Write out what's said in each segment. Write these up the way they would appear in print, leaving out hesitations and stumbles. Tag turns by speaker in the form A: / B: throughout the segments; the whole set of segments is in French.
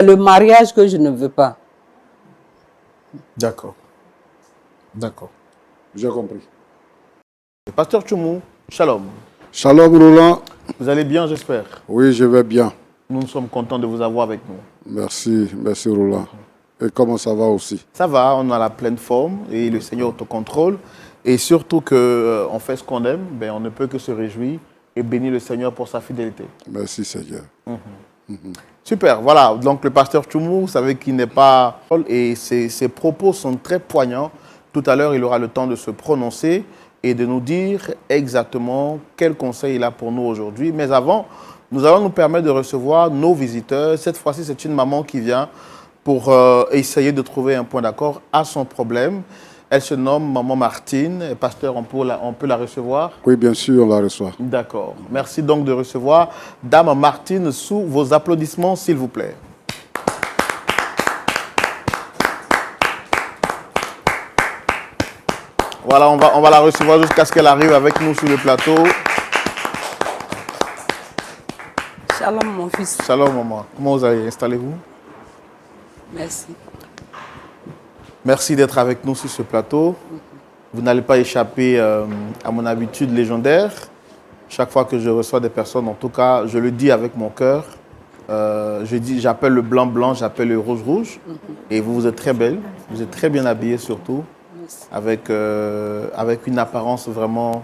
A: Le mariage que je ne veux pas.
B: D'accord. D'accord.
C: J'ai compris.
B: Pasteur Tchoumou, shalom.
C: Shalom Roland.
B: Vous allez bien, j'espère?
C: Oui, je vais bien.
B: Nous sommes contents de vous avoir avec nous.
C: Merci Roland. Et comment ça va aussi?
B: Ça va, on a la pleine forme et le Seigneur autocontrôle. Et surtout qu'on fait ce qu'on aime, ben, on ne peut que se réjouir et bénir le Seigneur pour sa fidélité.
C: Merci Seigneur.
B: Super, voilà. Donc le pasteur Tchoumou, vous savez qu'il n'est pas... Et ses propos sont très poignants. Tout à l'heure, il aura le temps de se prononcer et de nous dire exactement quel conseil il a pour nous aujourd'hui. Mais avant, nous allons nous permettre de recevoir nos visiteurs. Cette fois-ci, c'est une maman qui vient pour essayer de trouver un point d'accord à son problème. Elle se nomme Maman Martine. Pasteur, on peut la recevoir?
C: Oui, bien sûr, on la reçoit.
B: D'accord. Merci donc de recevoir Dame Martine sous vos applaudissements, s'il vous plaît. Voilà, on va la recevoir jusqu'à ce qu'elle arrive avec nous sur le plateau.
A: Shalom, mon fils.
B: Shalom, maman. Comment vous allez? Installez-vous.
A: Merci.
B: Merci d'être avec nous sur ce plateau. Vous n'allez pas échapper à mon habitude légendaire. Chaque fois que je reçois des personnes, en tout cas, je le dis avec mon cœur. J'appelle le blanc blanc, j'appelle le rouge rouge. Et vous êtes très belle. Vous êtes très bien habillée surtout. Avec une apparence vraiment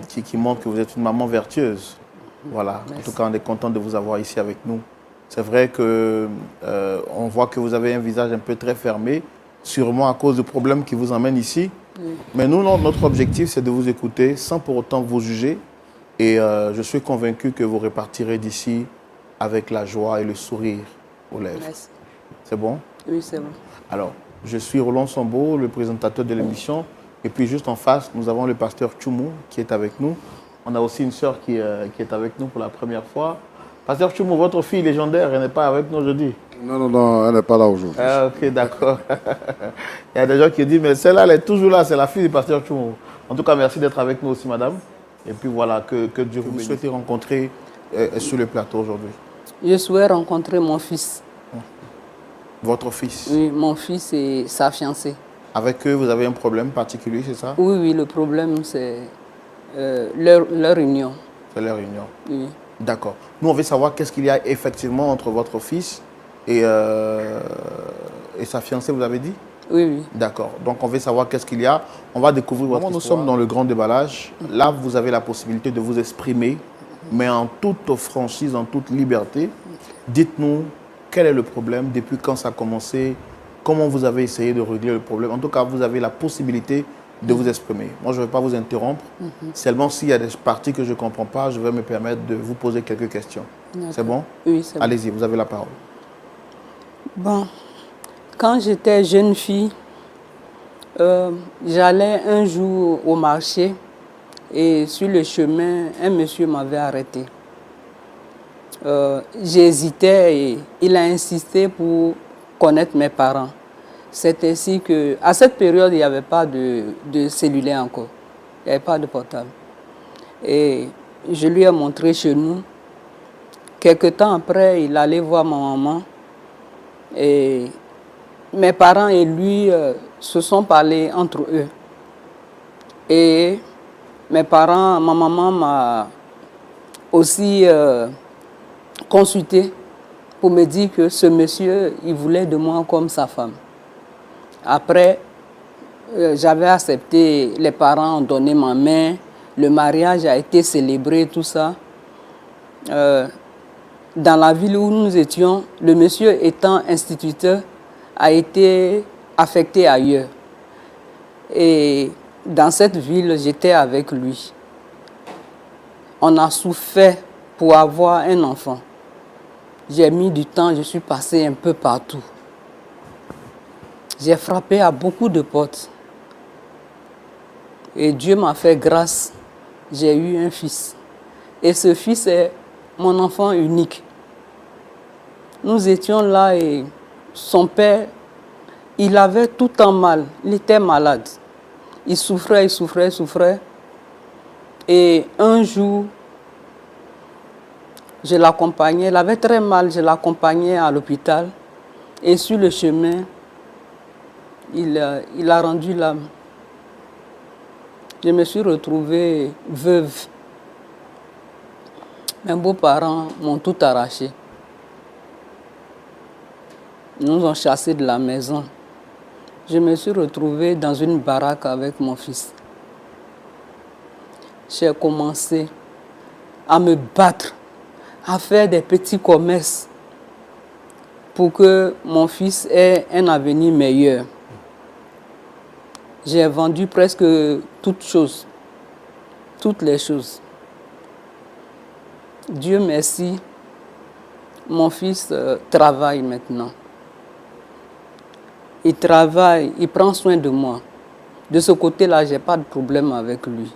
B: qui montre que vous êtes une maman vertueuse. Voilà. En tout cas, on est content de vous avoir ici avec nous. C'est vrai que on voit que vous avez un visage un peu très fermé, sûrement à cause du problème qui vous emmène ici. Mais nous, notre objectif, c'est de vous écouter sans pour autant vous juger. Et je suis convaincu que vous repartirez d'ici avec la joie et le sourire aux lèvres.
A: Merci.
B: C'est bon?
A: Oui, c'est bon.
B: Alors, je suis Roland Sambo, le présentateur de l'émission. Et puis juste en face, nous avons le pasteur Tchoumou qui est avec nous. On a aussi une sœur qui est avec nous pour la première fois. Pasteur Tchoumou, votre fille légendaire, elle n'est pas avec nous aujourd'hui?
C: Non, elle n'est pas là aujourd'hui.
B: Ah, ok, d'accord. Il y a des gens qui disent, mais celle-là, elle est toujours là, c'est la fille du pasteur Tchoumou. En tout cas, merci d'être avec nous aussi, madame. Et puis voilà, que Dieu vous souhaitez rencontrer sur le plateau aujourd'hui.
A: Je souhaite rencontrer mon fils.
B: Votre fils?
A: Oui, mon fils et sa fiancée.
B: Avec eux, vous avez un problème particulier, c'est ça?
A: Oui, le problème, c'est leur union.
B: C'est leur union.
A: Oui.
B: D'accord. Nous, on veut savoir qu'est-ce qu'il y a effectivement entre votre fils et sa fiancée, vous avez dit?
A: Oui.
B: D'accord. Donc, on veut savoir qu'est-ce qu'il y a. On va découvrir votre histoire. Nous sommes dans le grand déballage. Là, vous avez la possibilité de vous exprimer, mais en toute franchise, en toute liberté. Dites-nous quel est le problème, depuis quand ça a commencé, comment vous avez essayé de régler le problème. En tout cas, vous avez la possibilité de vous exprimer. Moi, je ne vais pas vous interrompre. Seulement, s'il y a des parties que je ne comprends pas, je vais me permettre de vous poser quelques questions. C'est bon?
A: Oui, c'est bon.
B: Allez-y, vous avez la parole.
A: Bon, quand j'étais jeune fille, j'allais un jour au marché et sur le chemin, un monsieur m'avait arrêté. J'hésitais et il a insisté pour connaître mes parents. C'est ainsi qu'à cette période, il n'y avait pas de cellulaire encore. Il n'y avait pas de portable. Et je lui ai montré chez nous. Quelque temps après, il allait voir ma maman. Et mes parents et lui se sont parlé entre eux. Et ma maman m'a aussi consulté pour me dire que ce monsieur, il voulait de moi comme sa femme. Après, j'avais accepté, les parents ont donné ma main, le mariage a été célébré, tout ça. Dans la ville où nous étions, le monsieur étant instituteur, a été affecté ailleurs. Et dans cette ville, j'étais avec lui. On a souffert pour avoir un enfant. J'ai mis du temps, je suis passée un peu partout. J'ai frappé à beaucoup de portes. Et Dieu m'a fait grâce. J'ai eu un fils. Et ce fils est mon enfant unique. Nous étions là et son père, il avait tout en mal. Il était malade. Il souffrait. Et un jour, Je l'accompagnais, elle avait très mal, je l'accompagnais à l'hôpital. Et sur le chemin, il a rendu l'âme. Je me suis retrouvée veuve. Mes beaux-parents m'ont tout arraché. Ils nous ont chassés de la maison. Je me suis retrouvée dans une baraque avec mon fils. J'ai commencé à me battre, à faire des petits commerces pour que mon fils ait un avenir meilleur. J'ai vendu presque toutes les choses. Dieu merci, mon fils travaille maintenant. Il travaille, il prend soin de moi. De ce côté-là, je n'ai pas de problème avec lui.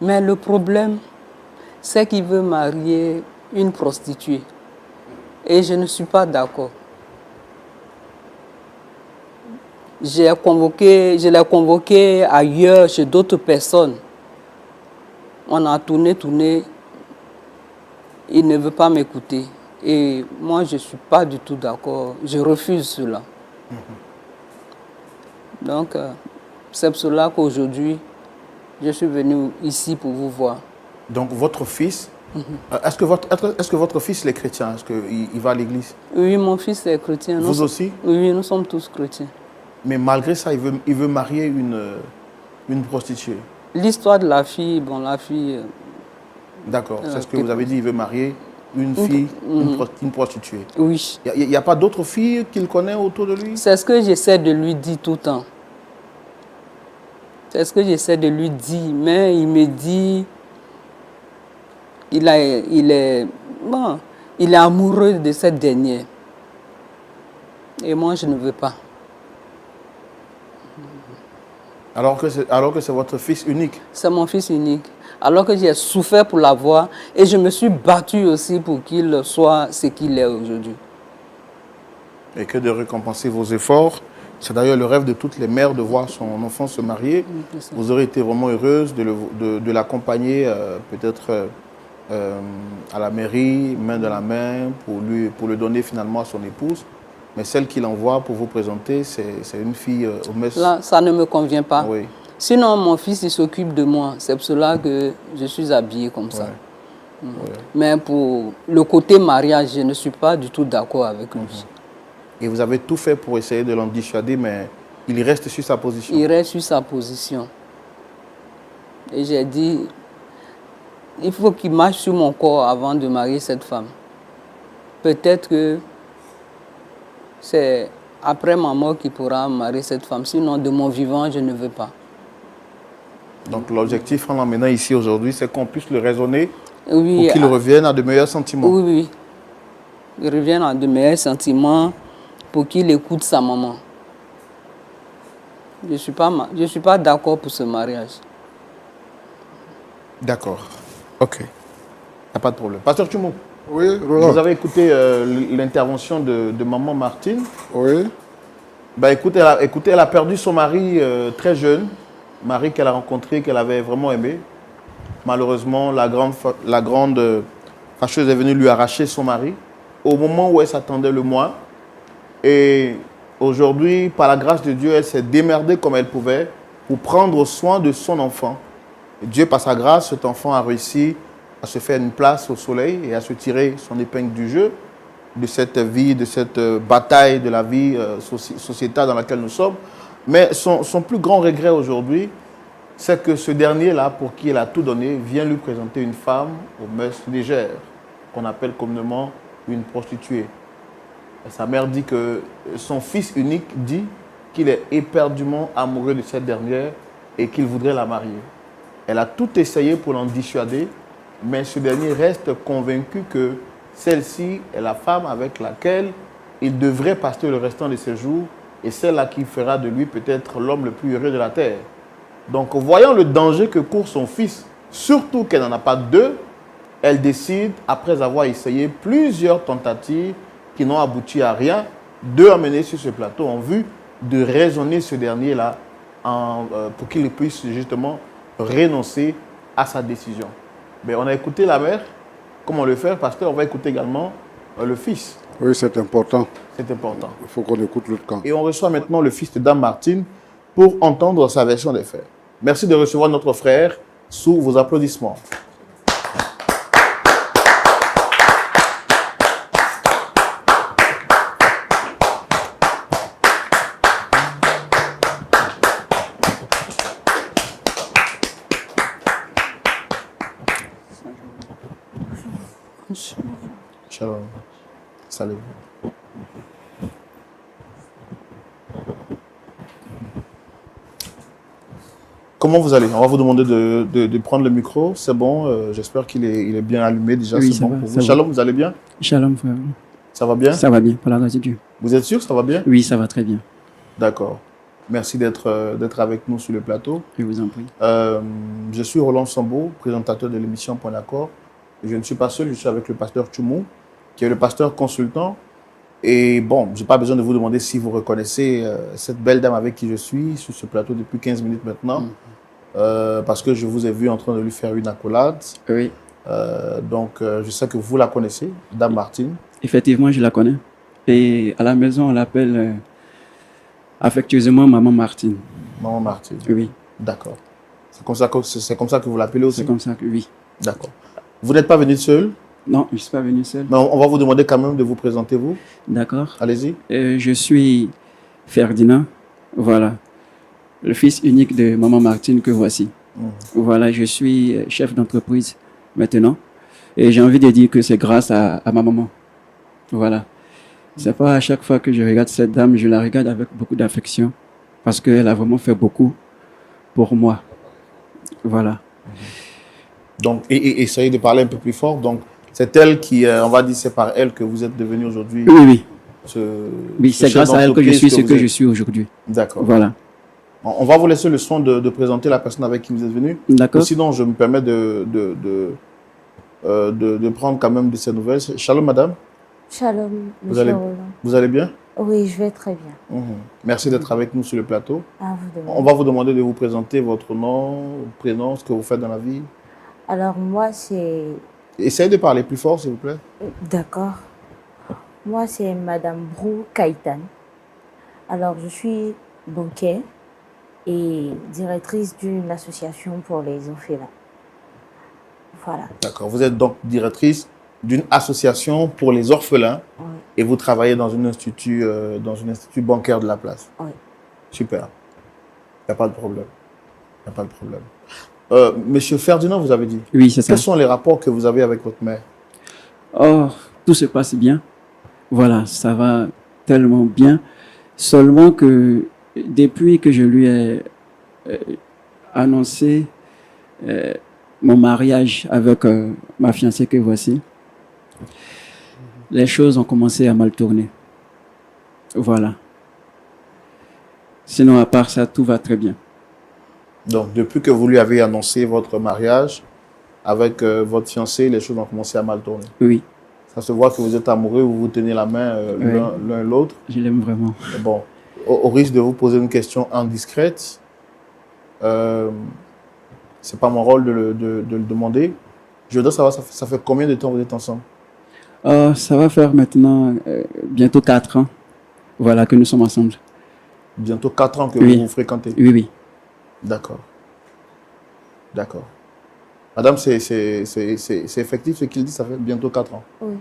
A: Mais le problème, c'est qu'il veut marier une prostituée. Et je ne suis pas d'accord. Je l'ai convoqué ailleurs, chez d'autres personnes. On a tourné. Il ne veut pas m'écouter. Et moi, je ne suis pas du tout d'accord. Je refuse cela. Donc, c'est pour cela qu'aujourd'hui, je suis venu ici pour vous voir.
B: Donc, votre fils, est-ce que votre fils est chrétien? Est-ce qu'il va à l'église?
A: Oui, mon fils est chrétien.
B: Vous aussi?
A: Oui, nous sommes tous chrétiens.
B: Mais malgré ça, il veut marier une prostituée.
A: L'histoire de la fille, la fille...
B: D'accord, c'est ce que vous avez dit, il veut marier une fille, une prostituée.
A: Oui.
B: Il n'y a pas d'autres filles qu'il connaît autour de lui?
A: C'est ce que j'essaie de lui dire tout le temps. C'est ce que j'essaie de lui dire, mais il me dit... Il est amoureux de cette dernière. Et moi, je ne veux pas.
B: Alors que c'est votre fils unique?
A: C'est mon fils unique. Alors que j'ai souffert pour l'avoir et je me suis battu aussi pour qu'il soit ce qu'il est aujourd'hui.
B: Et que de récompenser vos efforts. C'est d'ailleurs le rêve de toutes les mères de voir son enfant se marier. Vous aurez été vraiment heureuse de l'accompagner peut-être à la mairie, main dans la main, pour le donner finalement à son épouse. Mais celle qu'il envoie pour vous présenter, c'est une fille au messes.
A: Là, ça ne me convient pas.
B: Oui.
A: Sinon, mon fils, il s'occupe de moi. C'est pour cela que je suis habillée comme ça.
B: Ouais.
A: Mais pour le côté mariage, je ne suis pas du tout d'accord avec lui.
B: Et vous avez tout fait pour essayer de l'en dissuader, mais il reste sur sa position.
A: Il reste sur sa position. Et j'ai dit, il faut qu'il marche sur mon corps avant de marier cette femme. Peut-être que c'est après ma mort qu'il pourra marier cette femme. Sinon, de mon vivant, je ne veux pas.
B: Donc l'objectif en l'emmenant ici aujourd'hui, c'est qu'on puisse le raisonner pour
A: Oui,
B: qu'il revienne à de meilleurs sentiments.
A: oui. Il revienne à de meilleurs sentiments pour qu'il écoute sa maman. Je ne suis pas d'accord pour ce mariage.
B: D'accord. Ok. Il n'y a pas de problème. Pasteur Tumo,
C: Oui, Roland.
B: vous avez écouté l'intervention de maman Martine.
C: Oui.
B: Bah, écoutez, elle a perdu son mari très jeune. Mari qu'elle a rencontré, qu'elle avait vraiment aimé. Malheureusement, la grande fâcheuse est venue lui arracher son mari au moment où elle s'attendait le moins. Et aujourd'hui, par la grâce de Dieu, elle s'est démerdée comme elle pouvait pour prendre soin de son enfant. Et Dieu, par sa grâce, cet enfant a réussi à se faire une place au soleil et à se tirer son épingle du jeu de cette vie, de cette bataille de la vie sociétale dans laquelle nous sommes. Mais son plus grand regret aujourd'hui, c'est que ce dernier-là, pour qui elle a tout donné, vient lui présenter une femme aux mœurs légères, qu'on appelle communément une prostituée. Et sa mère dit que son fils unique dit qu'il est éperdument amoureux de cette dernière et qu'il voudrait la marier. Elle a tout essayé pour l'en dissuader, mais ce dernier reste convaincu que celle-ci est la femme avec laquelle il devrait passer le restant de ses jours et celle-là qui fera de lui peut-être l'homme le plus heureux de la terre. Donc, voyant le danger que court son fils, surtout qu'elle n'en a pas deux, elle décide, après avoir essayé plusieurs tentatives qui n'ont abouti à rien, de l'amener sur ce plateau en vue de raisonner ce dernier-là pour qu'il puisse justement renoncer à sa décision. Mais on a écouté la mère comment le faire, parce qu'on va écouter également le fils.
C: Oui, c'est important.
B: C'est important.
C: Il faut qu'on écoute l'autre camp.
B: Et on reçoit maintenant le fils de Dame Martine pour entendre sa version des faits. Merci de recevoir notre frère sous vos applaudissements. Shalom. Salut. Comment vous allez? On va vous demander de prendre le micro. C'est bon, j'espère qu'il est bien allumé déjà.
D: Oui,
B: c'est
D: ça
B: bon
D: va,
B: pour
D: ça
B: vous.
D: va.
B: Shalom, vous allez bien?
D: Shalom, frère.
B: Ça va bien?
D: Ça va bien, par la grâce de Dieu.
B: Vous êtes sûr, ça va bien?
D: Oui, ça va très bien.
B: D'accord. Merci d'être avec nous sur le plateau.
D: Je vous en prie.
B: Je suis Roland Sambo, présentateur de l'émission Point d'accord. Et je ne suis pas seul, je suis avec le pasteur Tchoumou, qui est le pasteur consultant. Et bon, je n'ai pas besoin de vous demander si vous reconnaissez cette belle dame avec qui je suis sur ce plateau depuis 15 minutes maintenant. Parce que je vous ai vu en train de lui faire une accolade.
D: Oui.
B: Donc, je sais que vous la connaissez, Dame Martine.
D: Effectivement, je la connais. Et à la maison, on l'appelle affectueusement Maman Martine.
B: Maman Martine.
D: Oui,
B: D'accord. C'est comme ça que vous l'appelez aussi?
D: c'est comme ça que oui.
B: D'accord. Vous n'êtes pas venu seul,
D: Non, je ne suis pas venu seul.
B: mais on va vous demander quand même de vous présenter, vous.
D: D'accord.
B: Allez-y.
D: Je suis Ferdinand, voilà, le fils unique de Maman Martine que voici. Voilà, je suis chef d'entreprise maintenant. Et j'ai envie de dire que c'est grâce à ma maman. Voilà. C'est pas à chaque fois que je regarde cette dame, je la regarde avec beaucoup d'affection. Parce qu'elle a vraiment fait beaucoup pour moi. Voilà.
B: Donc, et essayez de parler un peu plus fort. Donc, c'est elle qui, on va dire, c'est par elle que vous êtes devenu aujourd'hui.
D: Oui, oui. Oui,
B: ce
D: c'est
B: chef
D: grâce à elle que je
B: d'entreprise
D: suis ce
B: vous
D: que
B: êtes.
D: je suis aujourd'hui.
B: D'accord.
D: Voilà.
B: On va vous laisser le soin de présenter la personne avec qui vous êtes venu.
D: D'accord.
B: Sinon, je me permets de prendre quand même de ces nouvelles. Shalom, madame.
E: Shalom,
B: Vous
E: monsieur
B: allez,
E: Roland.
B: vous allez bien?
E: Oui, je vais très bien.
B: Merci d'être avec nous sur le plateau.
E: À vous de
B: On
E: même.
B: va vous demander de vous présenter votre nom, prénom, ce que vous faites dans la vie.
E: Alors, moi, c'est...
B: Essayez de parler plus fort, s'il vous plaît.
E: D'accord. Moi, c'est Madame Brou Kaitan. Alors, je suis banquière et directrice d'une association pour les orphelins. Voilà.
B: D'accord. Vous êtes donc directrice d'une association pour les orphelins
E: Oui.
B: et vous travaillez dans un institut bancaire de la place.
E: Oui.
B: Super. Il n'y a pas de problème. Il n'y a pas de problème. Monsieur Ferdinand, vous avez dit.
D: Oui, c'est ça.
B: Quels sont les rapports que vous avez avec votre mère?
D: Oh, tout se passe bien. Voilà, ça va tellement bien. Seulement que depuis que je lui ai annoncé mon mariage avec ma fiancée que voici, les choses ont commencé à mal tourner. Voilà. Sinon, à part ça, tout va très bien.
B: Donc, depuis que vous lui avez annoncé votre mariage avec votre fiancé, les choses ont commencé à mal tourner.
D: Oui,
B: Ça se voit que vous êtes amoureux, vous vous tenez la main l'un l'autre.
D: je l'aime vraiment.
B: Bon, au risque de vous poser une question indiscrète, c'est pas mon rôle de le demander. Je voudrais savoir, ça fait combien de temps vous êtes ensemble?
D: Ça va faire maintenant bientôt 4 ans. Voilà, que nous sommes ensemble.
B: Bientôt 4 ans que
D: Oui.
B: vous vous fréquentez.
D: Oui, oui.
B: D'accord. D'accord. Madame, c'est effectif ce qu'il dit, ça fait bientôt 4 ans.
E: Oui,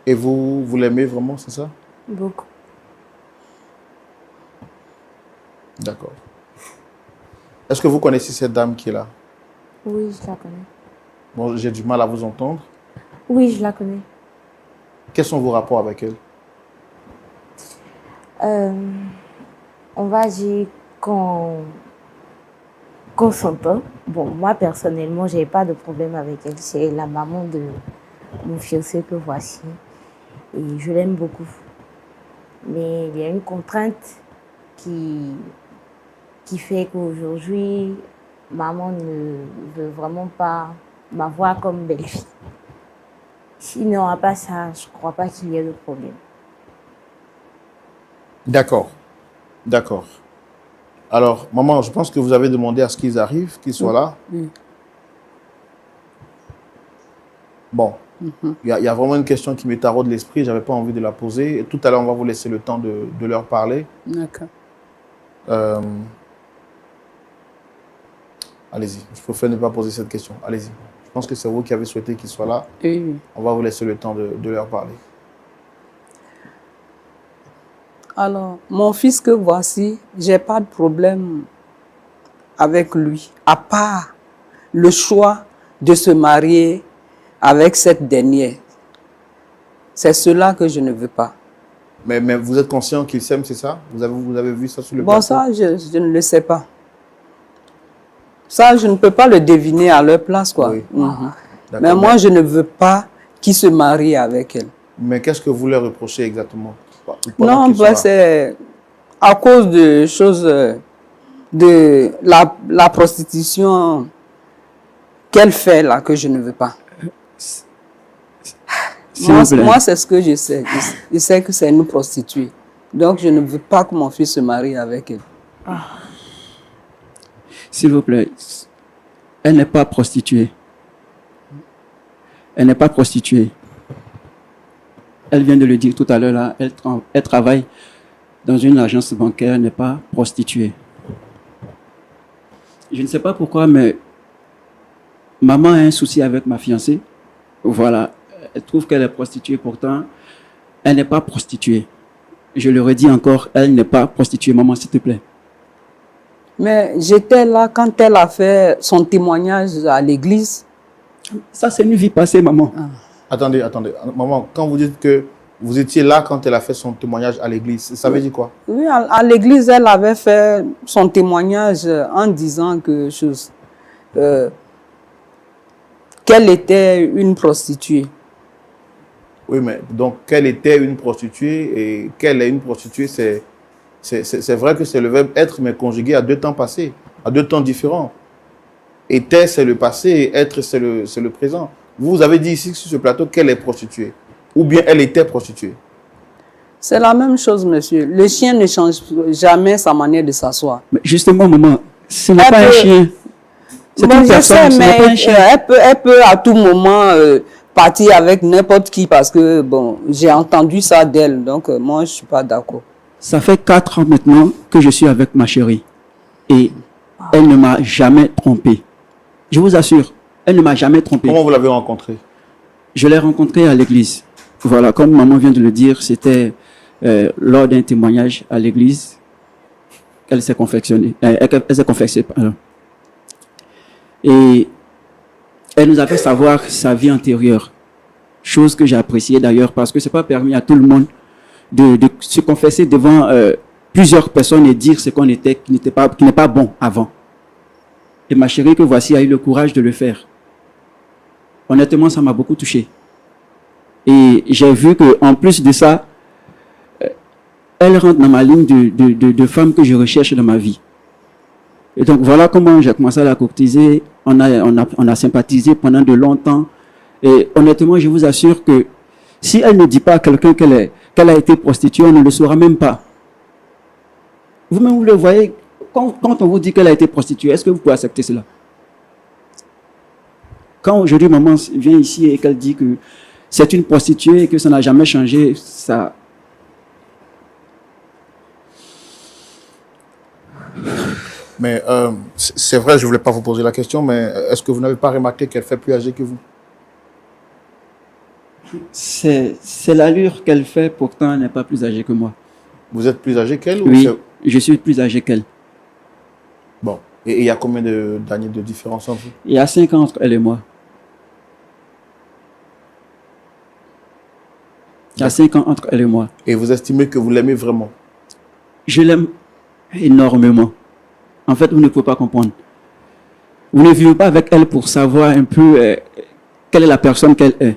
B: Et vous l'aimez vraiment, c'est ça?
E: beaucoup.
B: D'accord. Est-ce que vous connaissez cette dame qui est là?
E: Oui, je la connais.
B: Bon, j'ai du mal à vous entendre.
E: Oui, je la connais.
B: Quels sont vos rapports avec elle?
E: On va dire qu'on s'entend. Bon, moi, personnellement, je n'ai pas de problème avec elle. C'est la maman de mon fiancé que voici. Et je l'aime beaucoup. Mais il y a une contrainte qui fait qu'aujourd'hui, maman ne veut vraiment pas m'avoir comme belle-fille. Sinon, à part ça, je ne crois pas qu'il y ait de problème.
B: D'accord. D'accord. Alors, maman, je pense que vous avez demandé à ce qu'ils arrivent, qu'ils soient là. Bon, il y a vraiment une question qui me taraude l'esprit, je n'avais pas envie de la poser. Et tout à l'heure, on va vous laisser le temps de leur parler.
A: D'accord.
B: Allez-y, je préfère ne pas poser cette question. Allez-y. Je pense que c'est vous qui avez souhaité qu'ils soient là.
A: Oui.
B: On va vous laisser le temps de leur parler.
A: Alors, mon fils que voici, j'ai pas de problème avec lui, à part le choix de se marier avec cette dernière. C'est cela que je ne veux pas.
B: Mais vous êtes conscient qu'ils s'aiment, c'est ça? Vous avez vu ça sur le
A: Bon,
B: plateau?
A: ça, je ne le sais pas. Ça, je ne peux pas le deviner à leur place, quoi.
B: Oui. D'accord.
A: Mais moi, je ne veux pas qu'il se marie avec elle.
B: Mais qu'est-ce que vous leur reprochez exactement?
A: Non, bah, c'est à cause de choses, de la prostitution qu'elle fait là, que je ne veux pas. Moi, c'est ce que je sais. Je sais que c'est une prostituée. Donc, je ne veux pas que mon fils se marie avec elle.
D: S'il vous plaît, elle n'est pas prostituée. Elle n'est pas prostituée. Elle vient de le dire tout à l'heure, là, elle travaille dans une agence bancaire, elle n'est pas prostituée. Je ne sais pas pourquoi, mais maman a un souci avec ma fiancée. Voilà, elle trouve qu'elle est prostituée, pourtant, elle n'est pas prostituée. Je le redis encore, elle n'est pas prostituée, maman, s'il te plaît.
A: Mais j'étais là quand elle a fait son témoignage à l'église.
D: Ça, c'est une vie passée, maman.
B: Attendez. Maman, quand vous dites que vous étiez là quand elle a fait son témoignage à l'église, ça veut dire quoi?
A: Oui, à l'église, elle avait fait son témoignage en disant que qu'elle était une prostituée.
B: Oui, mais donc qu'elle était une prostituée et qu'elle est une prostituée, c'est vrai que c'est le verbe être, mais conjugué à deux temps passés, à deux temps différents. Était, c'est le passé, et être, c'est le présent. Vous avez dit ici sur ce plateau qu'elle est prostituée, ou bien elle était prostituée.
A: C'est la même chose, monsieur. Le chien ne change jamais sa manière de s'asseoir.
D: Mais justement, maman, ce n'est pas un chien. C'est une personne, ce n'est pas un chien.
A: Elle peut à tout moment partir avec n'importe qui parce que, bon, j'ai entendu ça d'elle. Donc, moi, je ne suis pas d'accord.
D: Ça fait 4 ans maintenant que je suis avec ma chérie. Et elle ne m'a jamais trompé. Je vous assure, elle ne m'a jamais trompé.
B: Comment vous l'avez rencontrée?
D: Je l'ai rencontrée à l'église. Voilà, comme maman vient de le dire, c'était lors d'un témoignage à l'église qu'elle s'est confectionnée. Elle s'est confessée, pardon. Et elle nous a fait savoir sa vie antérieure. Chose que j'ai appréciée d'ailleurs parce que ce n'est pas permis à tout le monde de se confesser devant plusieurs personnes et dire ce qu'on était, qui n'est pas bon avant. Et ma chérie que voici a eu le courage de le faire. Honnêtement, ça m'a beaucoup touché. Et j'ai vu qu'en plus de ça, elle rentre dans ma ligne de femme que je recherche dans ma vie. Et donc voilà comment j'ai commencé à la courtiser. On a sympathisé pendant de longtemps. Et honnêtement, je vous assure que si elle ne dit pas à quelqu'un qu'elle a été prostituée, on ne le saura même pas. Vous-même, vous le voyez, quand on vous dit qu'elle a été prostituée, est-ce que vous pouvez accepter cela? Quand aujourd'hui maman vient ici et qu'elle dit que c'est une prostituée et que ça n'a jamais changé, ça...
B: Mais c'est vrai, je ne voulais pas vous poser la question, mais est-ce que vous n'avez pas remarqué qu'elle fait plus âgée que vous?
D: C'est l'allure qu'elle fait, pourtant elle n'est pas plus âgée que moi.
B: Vous êtes plus âgé qu'elle?
D: Oui, je suis plus âgé qu'elle.
B: Bon, et il y a combien d'années de différence entre vous?
D: Il y a 5 ans entre elle et moi. Il y a 5 ans entre elle et moi.
B: Et vous estimez que vous l'aimez vraiment?
D: Je l'aime énormément. En fait, vous ne pouvez pas comprendre. Vous ne vivez pas avec elle pour savoir un peu quelle est la personne qu'elle est.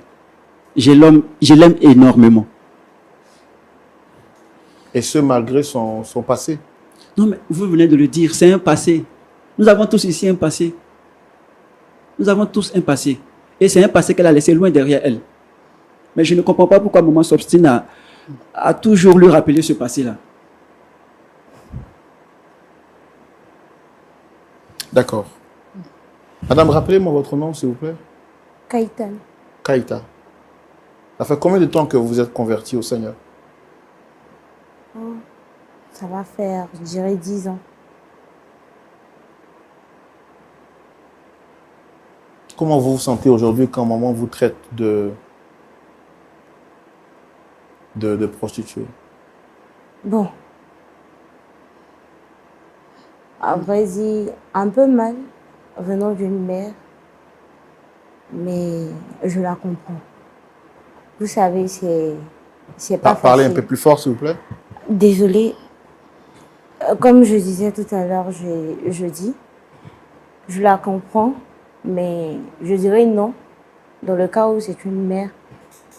D: Je l'aime énormément.
B: Et ce, malgré son passé?
D: Non, mais vous venez de le dire, c'est un passé. Nous avons tous ici un passé. Nous avons tous un passé. Et c'est un passé qu'elle a laissé loin derrière elle. Mais je ne comprends pas pourquoi maman s'obstine à toujours lui rappeler ce passé-là.
B: D'accord. Madame, rappelez-moi votre nom, s'il vous plaît.
E: Kaïtan.
B: Kaïta, ça fait combien de temps que vous êtes converti au Seigneur?
E: Oh, ça va faire, je dirais, 10 ans.
B: Comment vous vous sentez aujourd'hui quand maman vous traite de prostituée?
E: Bon, à vrai dire, un peu mal venant d'une mère, mais je la comprends. Vous savez, c'est pas
B: Parlez un
E: facile.
B: peu plus fort, s'il vous plaît.
E: Désolée, comme je disais tout à l'heure, je dis, je la comprends, mais je dirais non, dans le cas où c'est une mère.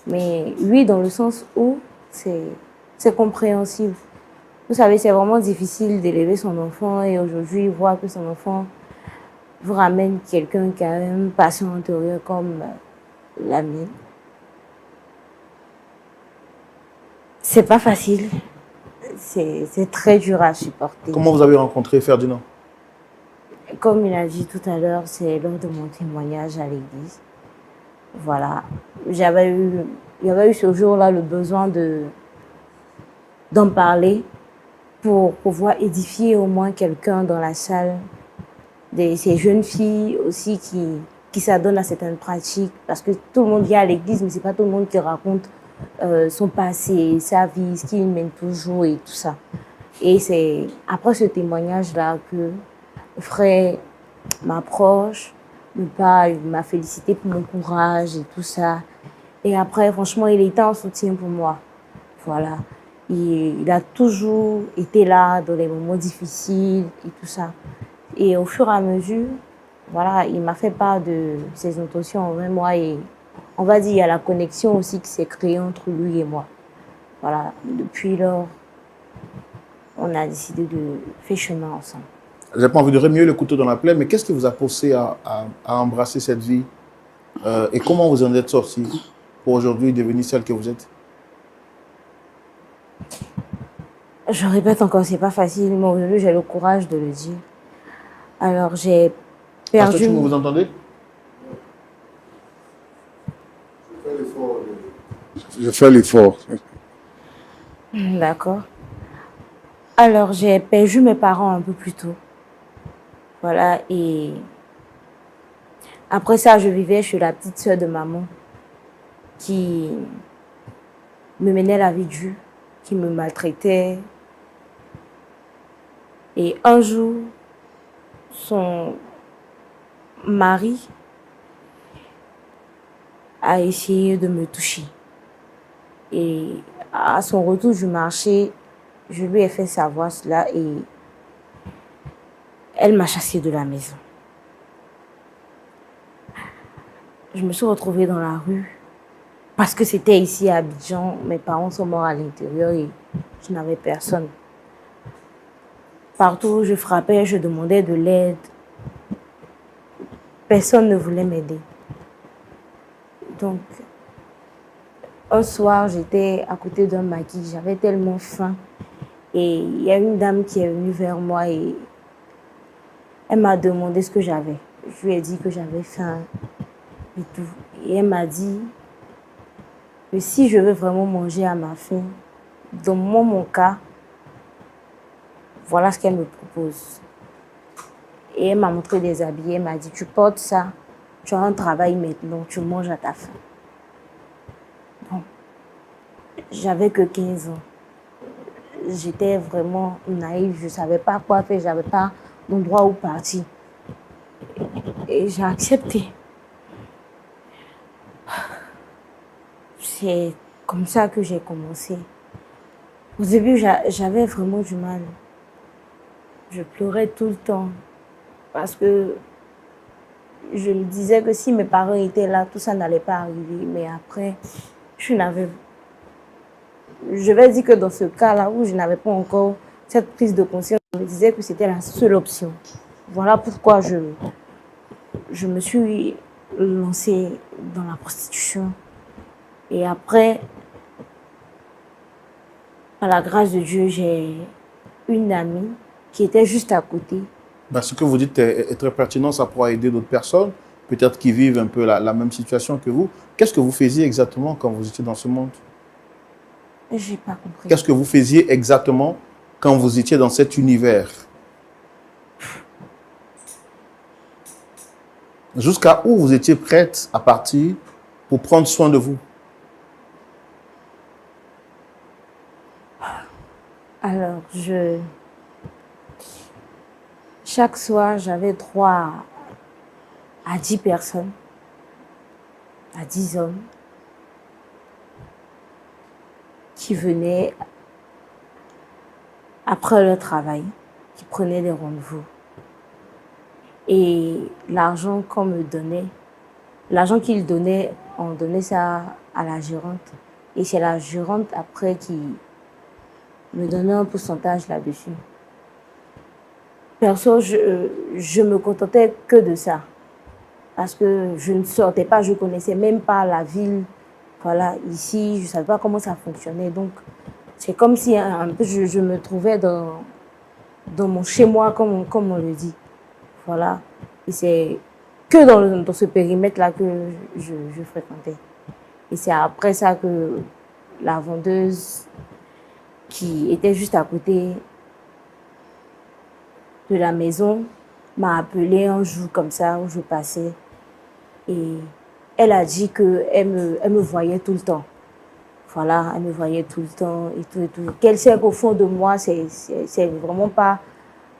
E: Mais oui, dans le sens où c'est compréhensible. Vous savez, c'est vraiment difficile d'élever son enfant et aujourd'hui, voir que son enfant vous ramène quelqu'un qui a une passion intérieure comme la mienne. C'est pas facile. C'est très dur à supporter.
B: Comment vous avez rencontré Ferdinand?
E: Comme il a dit tout à l'heure, c'est lors de mon témoignage à l'église. Voilà. Il y avait eu ce jour-là le besoin d'en parler pour pouvoir édifier au moins quelqu'un dans la salle. Ces jeunes filles aussi qui s'adonnent à certaines pratiques. Parce que tout le monde vient à l'église, mais ce n'est pas tout le monde qui raconte son passé, sa vie, ce qu'il mène toujours et tout ça. Et c'est après ce témoignage-là que le frère m'approche, me parle, il m'a félicité pour mon courage et tout ça. Et après, franchement, il était en soutien pour moi. Voilà. Il a toujours été là dans les moments difficiles et tout ça. Et au fur et à mesure, voilà, il m'a fait part de ses intentions envers moi et on va dire il y a la connexion aussi qui s'est créée entre lui et moi. Voilà. Depuis lors, on a décidé de faire chemin ensemble.
B: Je n'ai pas envie de remuer le couteau dans la plaie, mais qu'est-ce qui vous a poussé à embrasser cette vie et comment vous en êtes sorti pour aujourd'hui devenir celle que vous êtes?
E: Je répète encore, c'est pas facile, mais aujourd'hui j'ai le courage de le dire. Alors j'ai perdu.
B: Pasteur, vous entendez?
C: Je fais l'effort.
E: D'accord. Alors j'ai perdu mes parents un peu plus tôt. Voilà, et après ça, je vivais chez la petite sœur de maman qui me menait la vie dure, qui me maltraitait. Et un jour, son mari a essayé de me toucher. Et à son retour du marché, je lui ai fait savoir cela et elle m'a chassée de la maison. Je me suis retrouvée dans la rue parce que c'était ici à Abidjan. Mes parents sont morts à l'intérieur et je n'avais personne. Partout où je frappais, je demandais de l'aide. Personne ne voulait m'aider. Donc, un soir, j'étais à côté d'un maquis. J'avais tellement faim. Et il y a une dame qui est venue vers moi et elle m'a demandé ce que j'avais. Je lui ai dit que j'avais faim et tout. Et elle m'a dit que si je veux vraiment manger à ma faim, dans mon cas, voilà ce qu'elle me propose. Et elle m'a montré des habits. Elle m'a dit, tu portes ça, tu as un travail maintenant, tu manges à ta faim. Bon, j'avais que 15 ans. J'étais vraiment naïve, je ne savais pas quoi faire, je n'avais pas d'endroit où partir. Et j'ai accepté. C'est comme ça que j'ai commencé. Au début, j'avais vraiment du mal. Je pleurais tout le temps parce que je me disais que si mes parents étaient là, tout ça n'allait pas arriver. Mais après, je vais dire que dans ce cas-là où je n'avais pas encore cette prise de conscience, je me disais que c'était la seule option. Voilà pourquoi je me suis lancée dans la prostitution. Et après, par la grâce de Dieu, j'ai une amie qui était juste à côté.
B: Ben, ce que vous dites est très pertinent, ça pourra aider d'autres personnes. peut-être qui vivent un peu la même situation que vous. Qu'est-ce que vous faisiez exactement quand vous étiez dans ce monde?
E: J'ai pas compris.
B: Qu'est-ce que vous faisiez exactement quand vous étiez dans cet univers? Jusqu'à où vous étiez prête à partir pour prendre soin de vous?
E: Alors, chaque soir, j'avais 3 à 10 personnes, à 10 hommes, qui venaient après le travail, qui prenaient des rendez-vous. Et l'argent qu'on me donnait, l'argent qu'ils donnaient, on donnait ça à la gérante. Et c'est la gérante après qui me donnait un pourcentage là-dessus. Perso, je me contentais que de ça. Parce que je ne sortais pas, je ne connaissais même pas la ville. Voilà, ici, je ne savais pas comment ça fonctionnait. Donc, c'est comme si un peu je me trouvais dans mon chez-moi, comme on le dit. Voilà. Et c'est que dans ce périmètre-là que je fréquentais. Et c'est après ça que la vendeuse qui était juste à côté de la maison m'a appelé un jour comme ça où je passais. Et elle a dit qu'elle me voyait tout le temps. Voilà, elle me voyait tout le temps et tout et tout. Qu'elle sait qu'au fond de moi, c'est vraiment pas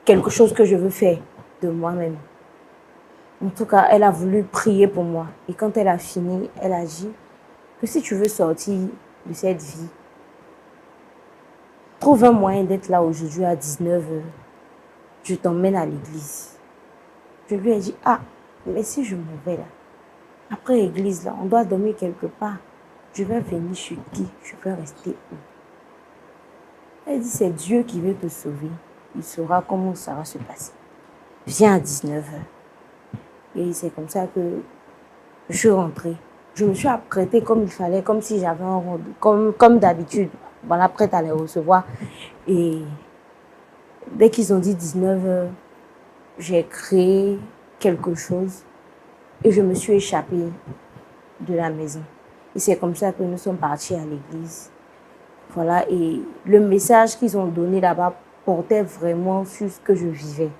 E: quelque chose que je veux faire de moi-même. En tout cas, elle a voulu prier pour moi. Et quand elle a fini, elle a dit que si tu veux sortir de cette vie, trouve un moyen d'être là aujourd'hui à 19 h. Je t'emmène à l'église. Je lui ai dit, ah, mais si je m'en vais là, après l'église là, on doit dormir quelque part. Je vais venir chez qui? Je vais rester où? Elle dit, c'est Dieu qui veut te sauver. Il saura comment ça va se passer. Viens à 19 h. Et c'est comme ça que je suis rentrée. Je me suis apprêtée comme il fallait, comme si j'avais un rendez-vous, comme d'habitude. Voilà, prête à les recevoir. Et dès qu'ils ont dit 19 h, j'ai créé quelque chose et je me suis échappée de la maison. Et c'est comme ça que nous sommes partis à l'église. Voilà, et le message qu'ils ont donné là-bas portait vraiment sur ce que je vivais.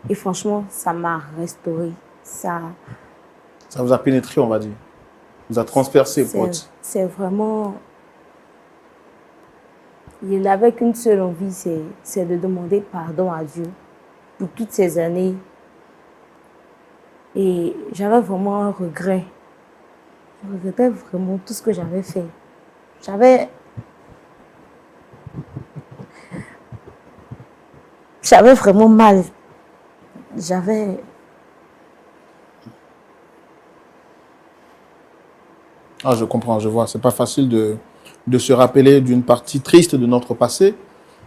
E: Et franchement, ça m'a restaurée. Ça
B: vous a pénétré, on va dire. Vous a transpercé, pote.
E: C'est vraiment... Il n'avait qu'une seule envie, c'est de demander pardon à Dieu pour toutes ces années. Et j'avais vraiment un regret. Je regrettais vraiment tout ce que j'avais fait. J'avais vraiment mal.
B: Ah, je comprends, je vois. C'est pas facile de se rappeler d'une partie triste de notre passé.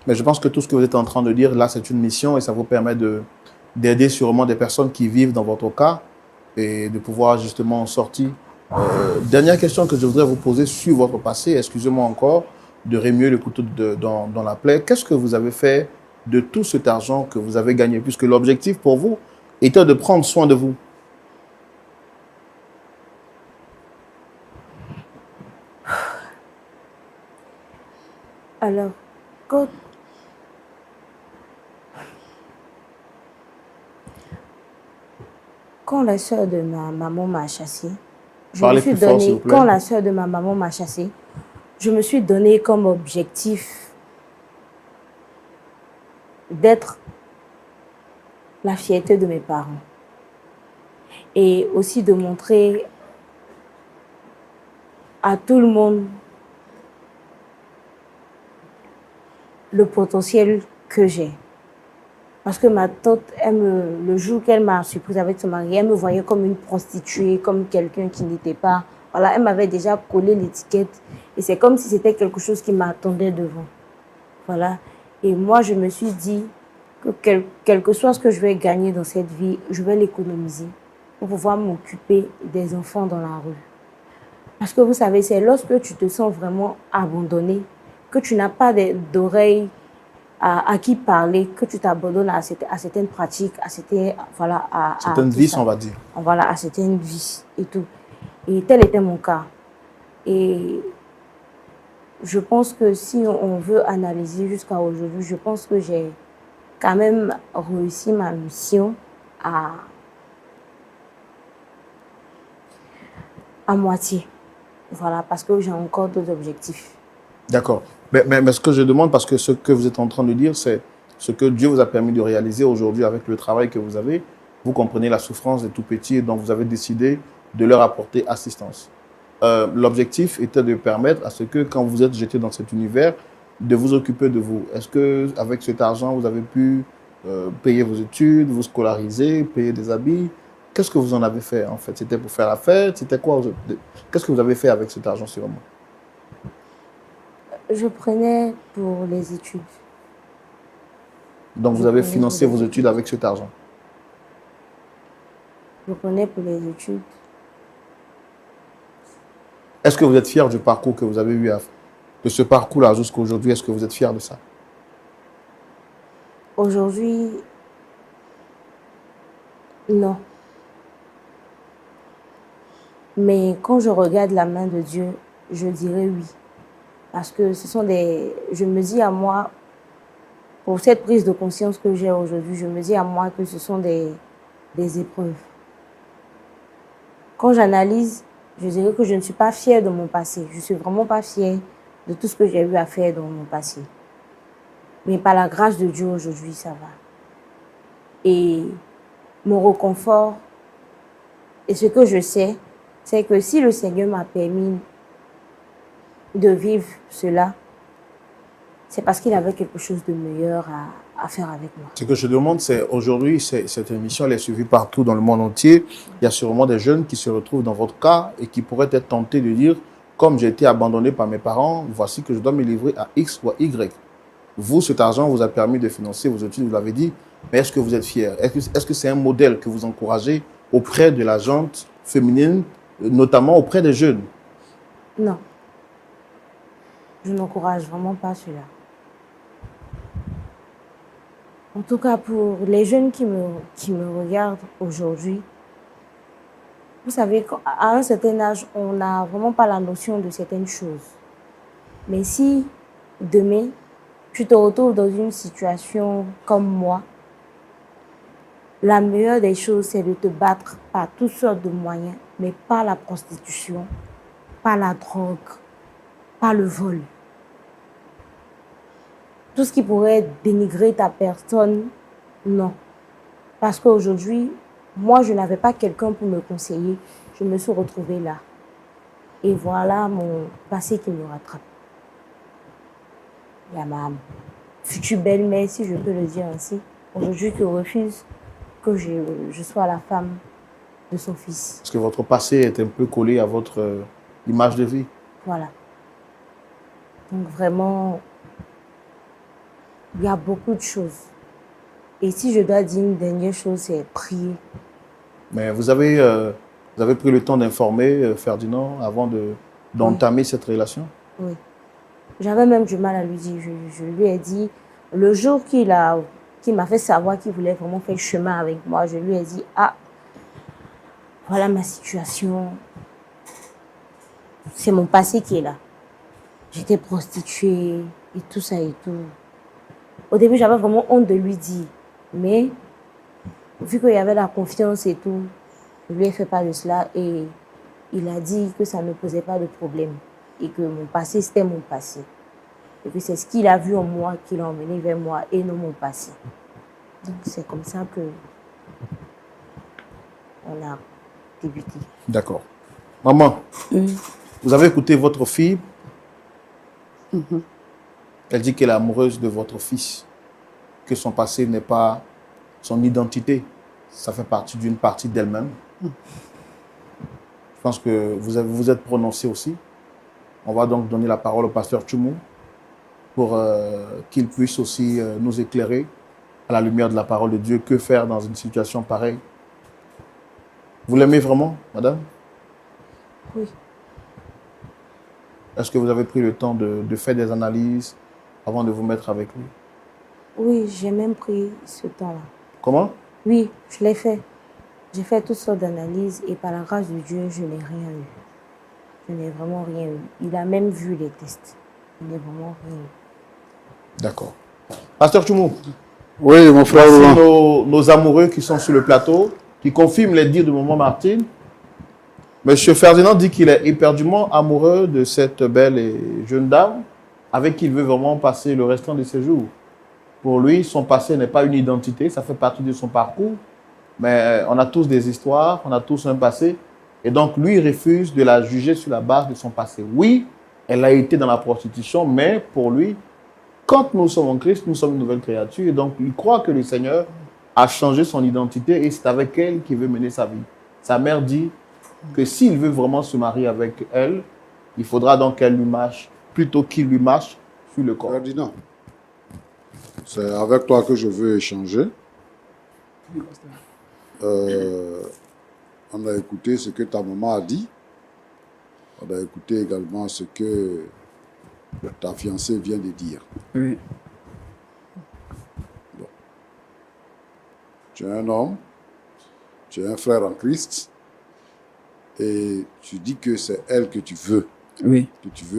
B: Mais je pense que tout ce que vous êtes en train de dire, là, c'est une mission et ça vous permet d'aider sûrement des personnes qui vivent dans votre cas et de pouvoir justement en sortir. Dernière question que je voudrais vous poser sur votre passé, excusez-moi encore de remuer le couteau dans la plaie. Qu'est-ce que vous avez fait de tout cet argent que vous avez gagné, puisque l'objectif pour vous était de prendre soin de vous?
E: Alors, quand la sœur de ma maman m'a chassée, quand la sœur de ma maman m'a chassée, je me suis donné comme objectif d'être la fierté de mes parents. Et aussi de montrer à tout le monde le potentiel que j'ai. Parce que ma tante, le jour qu'elle m'a surprise avec son mari, elle me voyait comme une prostituée, comme quelqu'un qui n'était pas... Voilà, elle m'avait déjà collé l'étiquette. Et c'est comme si c'était quelque chose qui m'attendait devant. Voilà. Et moi, je me suis dit que quel que soit ce que je vais gagner dans cette vie, je vais l'économiser pour pouvoir m'occuper des enfants dans la rue. Parce que vous savez, c'est lorsque tu te sens vraiment abandonné, que tu n'as pas d'oreilles à qui parler, que tu t'abandonnes à certaines pratiques, à certaines, voilà,
B: certaines vices, on va dire.
E: Voilà, à certaines vices et tout. Et tel était mon cas. Et je pense que si on veut analyser jusqu'à aujourd'hui, je pense que j'ai quand même réussi ma mission à moitié. Voilà, parce que j'ai encore d'autres objectifs.
B: D'accord. Mais ce que je demande, parce que ce que vous êtes en train de dire, c'est ce que Dieu vous a permis de réaliser aujourd'hui avec le travail que vous avez. Vous comprenez la souffrance des tout-petits et donc vous avez décidé de leur apporter assistance. L'objectif était de permettre à ce que, quand vous êtes jeté dans cet univers, de vous occuper de vous. Est-ce qu'avec cet argent, vous avez pu payer vos études, vous scolariser, payer des habits? Qu'est-ce que vous en avez fait en fait? C'était pour faire la fête? C'était quoi? Qu'est-ce que vous avez fait avec cet argent sur moi?
E: Je prenais pour les études.
B: Donc vous avez financé vos études avec cet argent?
E: Je prenais pour les études.
B: Est-ce que vous êtes fier du parcours que vous avez eu, de ce parcours-là jusqu'à aujourd'hui? Est-ce que vous êtes fier de ça?
E: Aujourd'hui, non. Mais quand je regarde la main de Dieu, je dirais oui. Parce que ce sont des... Je me dis à moi, pour cette prise de conscience que j'ai aujourd'hui, je me dis à moi que ce sont des épreuves. Quand j'analyse, je dirais que je ne suis pas fière de mon passé. Je ne suis vraiment pas fière de tout ce que j'ai eu à faire dans mon passé. Mais par la grâce de Dieu, aujourd'hui, ça va. Et mon réconfort, et ce que je sais, c'est que si le Seigneur m'a permis de vivre cela, c'est parce qu'il avait quelque chose de meilleur à faire avec moi.
B: Ce que je demande, c'est aujourd'hui, cette émission, elle est suivie partout dans le monde entier. Il y a sûrement des jeunes qui se retrouvent dans votre cas et qui pourraient être tentés de dire, comme j'ai été abandonné par mes parents, voici que je dois me livrer à X ou à Y. Vous, cet argent vous a permis de financer vos études, vous l'avez dit, mais est-ce que vous êtes fier? Est-ce que c'est un modèle que vous encouragez auprès de la gente féminine, notamment auprès des jeunes?
E: Non. Je n'encourage vraiment pas cela. En tout cas, pour les jeunes qui me regardent aujourd'hui, vous savez qu'à un certain âge, on n'a vraiment pas la notion de certaines choses. Mais si demain, tu te retrouves dans une situation comme moi, la meilleure des choses, c'est de te battre par toutes sortes de moyens, mais pas la prostitution, pas la drogue, pas le vol. Tout ce qui pourrait dénigrer ta personne, non. Parce qu'aujourd'hui, moi, je n'avais pas quelqu'un pour me conseiller. Je me suis retrouvée là. Et voilà mon passé qui me rattrape. Il y a ma future belle-mère, si je peux le dire ainsi, aujourd'hui qui refuse que je sois la femme de son fils.
B: Parce que votre passé est un peu collé à votre image de vie.
E: Voilà. Donc vraiment, il y a beaucoup de choses. Et si je dois dire une dernière chose, c'est prier.
B: Mais vous avez pris le temps d'informer Ferdinand avant d'entamer cette relation?
E: Oui. J'avais même du mal à lui dire. Je lui ai dit, le jour qu'il m'a fait savoir qu'il voulait vraiment faire le chemin avec moi, je lui ai dit, ah, voilà ma situation. C'est mon passé qui est là. J'étais prostituée et tout ça et tout. Au début, j'avais vraiment honte de lui dire. Mais vu qu'il y avait la confiance et tout, je lui ai fait part de cela et il a dit que ça ne posait pas de problème. Et que mon passé, c'était mon passé. Et que c'est ce qu'il a vu en moi qui l'a emmené vers moi et non mon passé. Donc c'est comme ça que on a débuté.
B: D'accord. Maman, vous avez écouté votre fille. Elle dit qu'elle est amoureuse de votre fils, que son passé n'est pas son identité. Ça fait partie d'une partie d'elle-même. Je pense que vous êtes prononcé aussi. On va donc donner la parole au pasteur Tchoumou pour qu'il puisse aussi nous éclairer à la lumière de la parole de Dieu. Que faire dans une situation pareille? Vous l'aimez vraiment, madame?
E: Oui.
B: Est-ce que vous avez pris le temps de faire des analyses avant de vous mettre avec lui?
E: Oui, j'ai même pris ce temps-là.
B: Comment?
E: Oui, je l'ai fait. J'ai fait toutes sortes d'analyses et par la grâce de Dieu, je n'ai rien eu. Je n'ai vraiment rien eu. Il a même vu les tests. Il n'a vraiment rien eu.
B: D'accord. Pasteur Choumou,
C: Oui, mon frère
B: voici
C: Roland.
B: nos amoureux qui sont sur le plateau, qui confirment les dires de maman Martine. Monsieur Ferdinand dit qu'il est éperdument amoureux de cette belle et jeune dame avec qui il veut vraiment passer le restant de ses jours. Pour lui, son passé n'est pas une identité, ça fait partie de son parcours. Mais on a tous des histoires, on a tous un passé. Et donc, lui, il refuse de la juger sur la base de son passé. Oui, elle a été dans la prostitution, mais pour lui, quand nous sommes en Christ, nous sommes une nouvelle créature. Et donc, il croit que le Seigneur a changé son identité et c'est avec elle qu'il veut mener sa vie. Sa mère dit que s'il veut vraiment se marier avec elle, il faudra donc qu'elle lui marche, plutôt qu'il lui marche sur le corps.
C: Ferdinand, c'est avec toi que je veux échanger. On a écouté ce que ta maman a dit. On a écouté également ce que ta fiancée vient de dire.
D: Oui.
C: Bon. Tu es un homme, tu es un frère en Christ, et tu dis que c'est elle que tu veux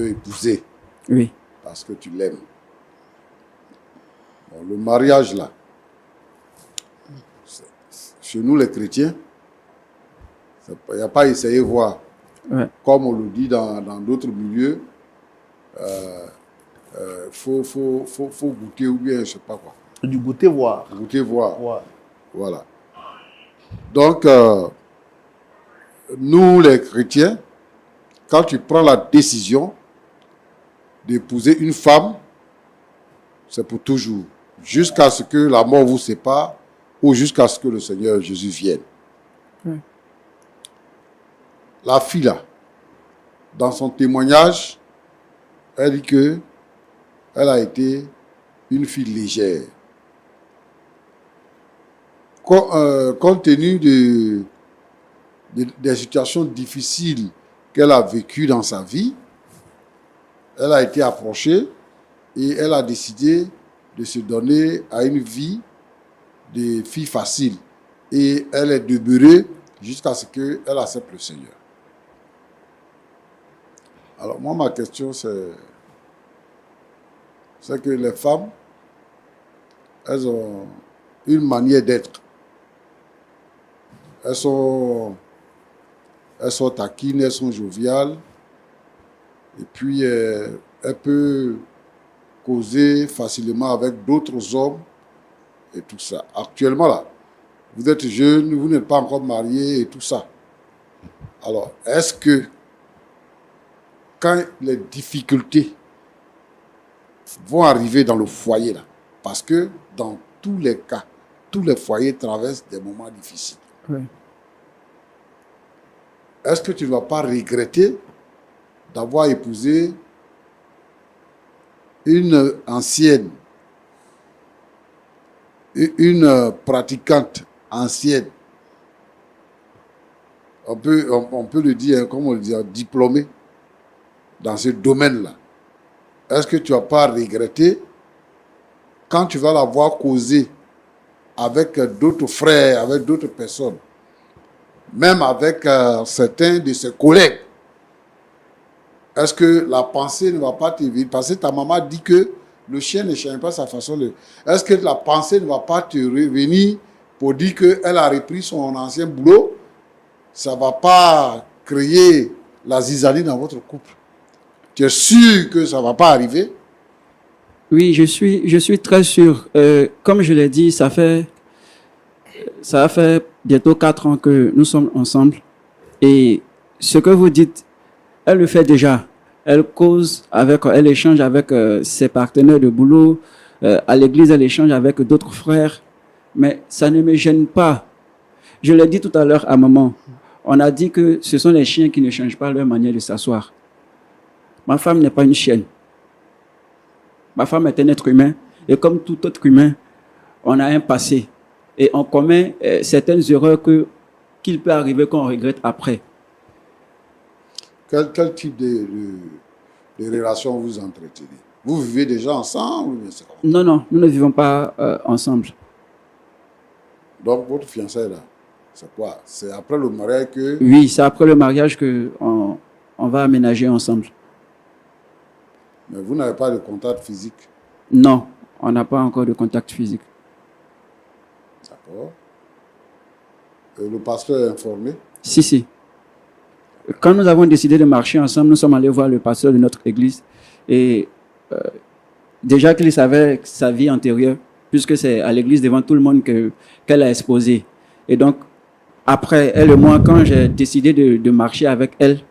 C: épouser
D: Oui.
C: parce que tu l'aimes. Bon, le mariage là, chez nous les chrétiens, il n'y a pas à essayer de voir.
D: Ouais.
C: Comme on le dit dans d'autres milieux, faut goûter ou bien je ne sais pas quoi.
B: Du goûter voir.
C: Goûter, voir.
B: Voir.
C: Voilà. Donc, nous les chrétiens, quand tu prends la décision d'épouser une femme, c'est pour toujours. Jusqu'à ce que la mort vous sépare ou jusqu'à ce que le Seigneur Jésus vienne. La fille là, dans son témoignage, elle dit que elle a été une fille légère. Compte tenu des situations difficiles qu'elle a vécues dans sa vie, elle a été approchée et elle a décidé de se donner à une vie de fille facile. Et elle est demeurée jusqu'à ce qu'elle accepte le Seigneur. Alors moi, ma question, c'est que les femmes, elles ont une manière d'être. Elles sont taquines, elles sont joviales. Et puis, elles peuvent causer facilement avec d'autres hommes et tout ça. Actuellement, là, vous êtes jeune, vous n'êtes pas encore marié et tout ça. Alors, est-ce que quand les difficultés vont arriver dans le foyer, là, parce que dans tous les cas, tous les foyers traversent des moments difficiles.
D: Oui.
C: Est-ce que tu ne vas pas regretter d'avoir épousé une ancienne, une pratiquante ancienne, on peut le dire, comme on le dit, diplômée dans ce domaine-là? Est-ce que tu ne vas pas regretter quand tu vas l'avoir causé avec d'autres frères, avec d'autres personnes, même avec certains de ses collègues? Est-ce que la pensée ne va pas te venir? Parce que ta maman dit que le chien ne change pas sa façon de... Est-ce que la pensée ne va pas te revenir pour dire qu'elle a repris son ancien boulot? Ça ne va pas créer la zizanie dans votre couple? Tu es sûr que ça ne va pas arriver?
D: Oui, je suis très sûr. Comme je l'ai dit, ça fait bientôt 4 ans que nous sommes ensemble. Et ce que vous dites, elle le fait déjà. Elle cause elle échange avec ses partenaires de boulot. À l'église, elle échange avec d'autres frères. Mais ça ne me gêne pas. Je l'ai dit tout à l'heure à maman. On a dit que ce sont les chiens qui ne changent pas leur manière de s'asseoir. Ma femme n'est pas une chienne. Ma femme est un être humain. Et comme tout autre humain, on a un passé. Et on commet certaines erreurs qu'il peut arriver qu'on regrette après.
C: Quel type de relation vous entretenez? Vous vivez déjà ensemble? C'est comment?
D: Non, non, nous ne vivons pas ensemble.
C: Donc, votre fiançailles, là, c'est quoi? C'est après le mariage que...
D: Oui, c'est après le mariage qu'on on va aménager ensemble.
C: Mais vous n'avez pas de contact physique.
D: Non, on n'a pas encore de contact physique.
C: D'accord. Et le pasteur est informé?
D: Si, si. Quand nous avons décidé de marcher ensemble, nous sommes allés voir le pasteur de notre église. Et déjà qu'il savait sa vie antérieure, puisque c'est à l'église devant tout le monde qu'elle a exposé. Et donc, après, elle et moi, quand j'ai décidé de marcher avec elle,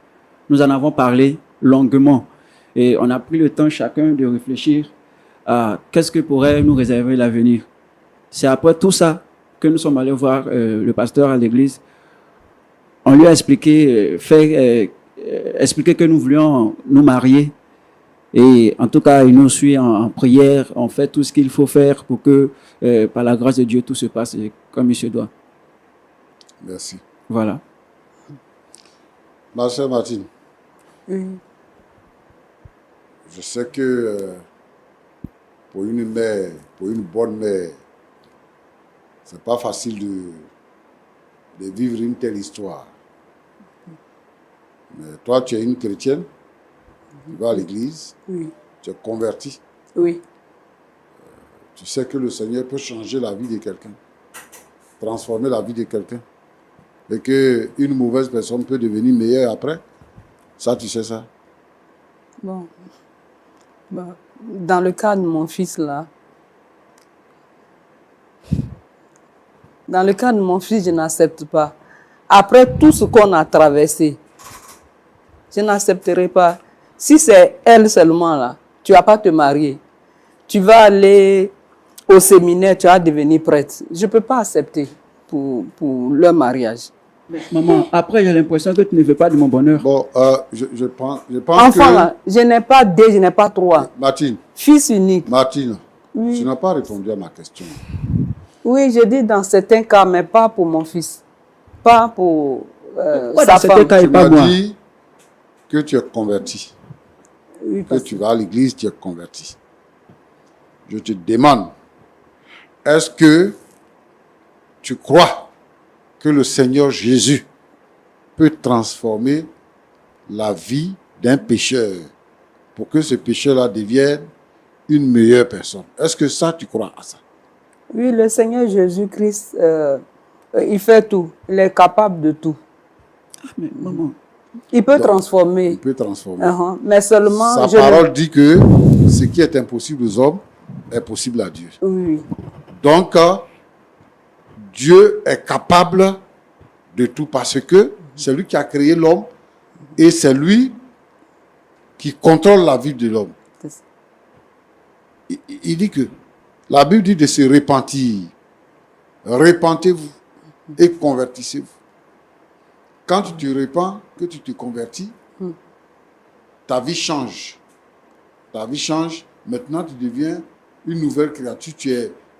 D: nous en avons parlé longuement. Et on a pris le temps chacun de réfléchir à qu'est-ce que pourrait nous réserver l'avenir. C'est après tout ça que nous sommes allés voir le pasteur à l'église. On lui a expliqué, expliqué que nous voulions nous marier. Et en tout cas, il nous suit en prière. On fait tout ce qu'il faut faire pour que, par la grâce de Dieu, tout se passe comme il se doit.
C: Merci.
D: Voilà.
C: Ma chère Martine,
A: Oui.
C: je sais que pour une mère, pour une bonne mère, c'est pas facile de vivre une telle histoire. Mais toi, tu es une chrétienne, tu vas à l'église,
A: Oui.
C: tu es converti.
A: Oui.
C: Tu sais que le Seigneur peut changer la vie de quelqu'un, transformer la vie de quelqu'un. Et qu'une mauvaise personne peut devenir meilleure après. Ça, tu sais ça.
A: Bon. Dans le cas de mon fils, là, je n'accepte pas. Après tout ce qu'on a traversé, je n'accepterai pas. Si c'est elle seulement, là, tu ne vas pas te marier. Tu vas aller au séminaire, tu vas devenir prêtre. Je ne peux pas accepter pour leur mariage.
D: Maman, après, j'ai l'impression que tu ne veux pas de mon bonheur.
C: Bon, je pense
A: Enfant,
C: que...
A: là, je n'ai pas deux, je n'ai pas trois.
C: Martine,
A: Fils unique.
C: Martine,
A: Oui.
C: tu n'as pas répondu à ma question.
A: Oui, je dis dans certains cas, mais pas pour mon fils. Pas pour
D: Pourquoi
A: sa
D: dans certains
A: femme.
D: cas, et
C: Tu
D: pas
C: m'as
D: moi?
C: dit que tu es converti,
A: Oui,
C: que
A: parce
C: tu vas à l'église, tu es converti. Je te demande, est-ce que tu crois que le Seigneur Jésus peut transformer la vie d'un pécheur pour que ce pécheur-là devienne une meilleure personne? Est-ce que ça, tu crois à ça?
A: Oui, le Seigneur Jésus-Christ, il fait tout. Il est capable de tout.
D: Ah, mais maman,
A: Il peut
C: Donc,
A: transformer.
C: Il peut transformer.
A: Mais seulement...
C: Sa parole dit que ce qui est impossible aux hommes est possible à Dieu.
A: Oui,
C: Donc, Dieu est capable de tout parce que c'est lui qui a créé l'homme et c'est lui qui contrôle la vie de l'homme.
A: c'est ça.
C: Il dit que la Bible dit de se repentir. Repentez-vous et convertissez-vous. Quand tu te repens, que tu te convertis, ta vie change. Ta vie change. Maintenant, tu deviens une nouvelle créature.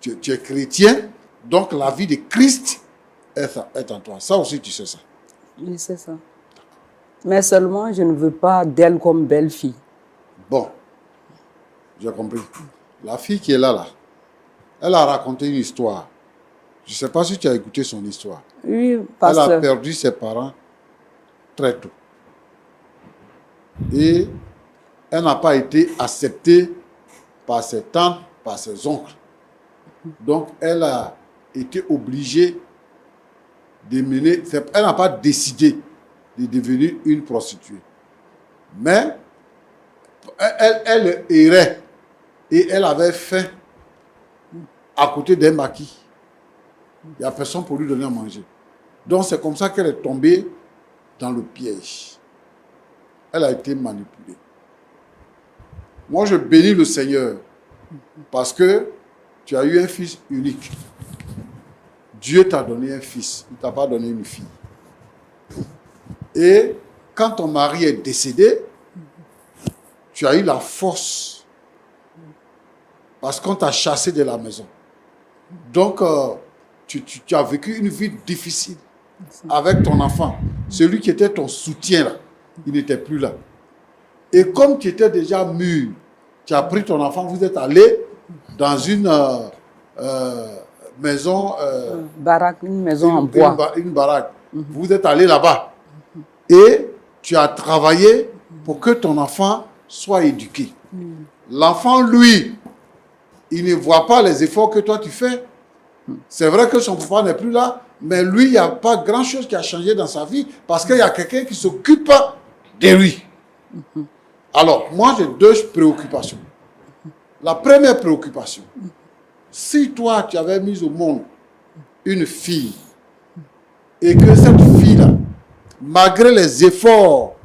C: Tu es chrétien. Donc, la vie de Christ est en toi. Ça aussi, tu sais ça.
A: Oui, c'est ça. Mais seulement, je ne veux pas d'elle comme belle-fille.
C: Bon, j'ai compris. La fille qui est là, elle a raconté une histoire. Je ne sais pas si tu as écouté son histoire.
A: Oui,
C: Elle
A: parce
C: a
A: que...
C: perdu ses parents très tôt. Et elle n'a pas été acceptée par ses tantes, par ses oncles. Donc, elle a été obligée de mener... Elle n'a pas décidé de devenir une prostituée. Mais elle errait et elle avait faim à côté d'un maquis. Il n'y a personne pour lui donner à manger. Donc, c'est comme ça qu'elle est tombée dans le piège. Elle a été manipulée. Moi, je bénis le Seigneur parce que tu as eu un fils unique. Dieu t'a donné un fils, il ne t'a pas donné une fille. Et quand ton mari est décédé, tu as eu la force parce qu'on t'a chassé de la maison. Donc, tu as vécu une vie difficile avec ton enfant. Celui qui était ton soutien, là, il n'était plus là. Et comme tu étais déjà mûr, Tu as pris ton enfant, vous êtes allé dans une maison...
A: Baraque, une maison en bois.
C: Une baraque. Vous êtes allé là-bas. Et tu as travaillé pour que ton enfant soit éduqué. L'enfant, lui, il ne voit pas les efforts que toi tu fais. C'est vrai que son papa n'est plus là, mais lui, il n'y a pas grand-chose qui a changé dans sa vie parce qu'il y a quelqu'un qui s'occupe de lui. Alors, moi, j'ai deux préoccupations. La première préoccupation, si toi, tu avais mis au monde une fille et que cette fille-là, malgré les efforts